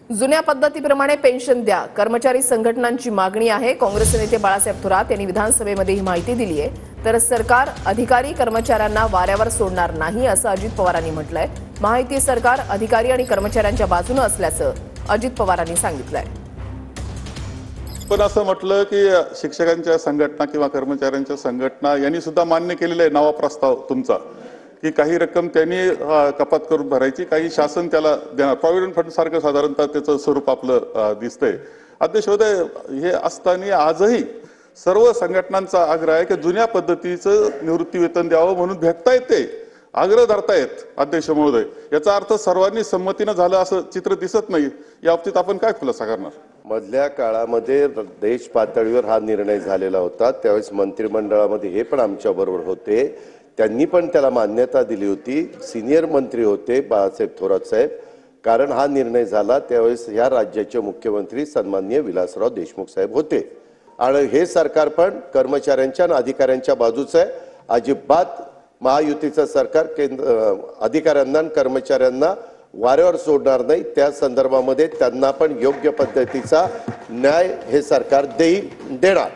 जुन्या पद्धतीप्रमाणे पेन्शन द्या, कर्मचारी संघटनांची मागणी आहे। काँग्रेस नेते बाळासाहेब थोरात यांनी विधानसभेमध्ये ही माहिती दिली आहे। तर सरकार अधिकारी कर्मचाऱ्यांना वाऱ्यावर सोडणार नाही असं अजित पवारांनी म्हटलंय। महायुती सरकार अधिकारी आणि कर्मचाऱ्यांच्या बाजूने असल्याचं अजित पवारांनी सांगितलंय। पण असं म्हटलं की शिक्षकांच्या संघटना किंवा कर्मचाऱ्यांच्या संघटना यांनी सुद्धा मान्य केलेलं आहे नवा प्रस्ताव तुमचा की काही रक्कम त्यांनी कपात करून भरायची, काही शासन त्याला देणार। प्रॉव्हिडंट फंड सारखं साधारणतः त्याचं स्वरूप आपलं दिसतंय। अध्यक्ष महोदय, हे असताना आजही सर्व संघटनांचा आग्रह आहे की जुन्या पद्धतीचं निवृत्ती वेतन द्यावं म्हणून भेटतायत, ते आग्रह धरतायत। अध्यक्ष महोदय, याचा अर्थ सर्वांनी संमतीनं झालं असं चित्र दिसत नाही। या बाबतीत आपण काय खुलासा करणार? मधल्या काळामध्ये देश पातळीवर हा निर्णय झालेला होता, त्यावेळेस मंत्रिमंडळामध्ये हे पण आमच्या बरोबर होते, त्यांनी पण त्याला मान्यता दिली होती। सिनियर मंत्री होते बाळासाहेब थोरात साहेब, कारण हा निर्णय झाला त्यावेळेस ह्या राज्याचे मुख्यमंत्री सन्माननीय विलासराव देशमुख साहेब होते। आणि हे सरकार पण कर्मचाऱ्यांच्या आणि अधिकाऱ्यांच्या बाजूचं आहे। अजिबात महायुतीचं सरकार अधिकाऱ्यांना आणि कर्मचाऱ्यांना वाऱ्यावर सोडणार नाही। त्या संदर्भामध्ये त्यांना पण योग्य पद्धतीचा न्याय हे सरकार देणार।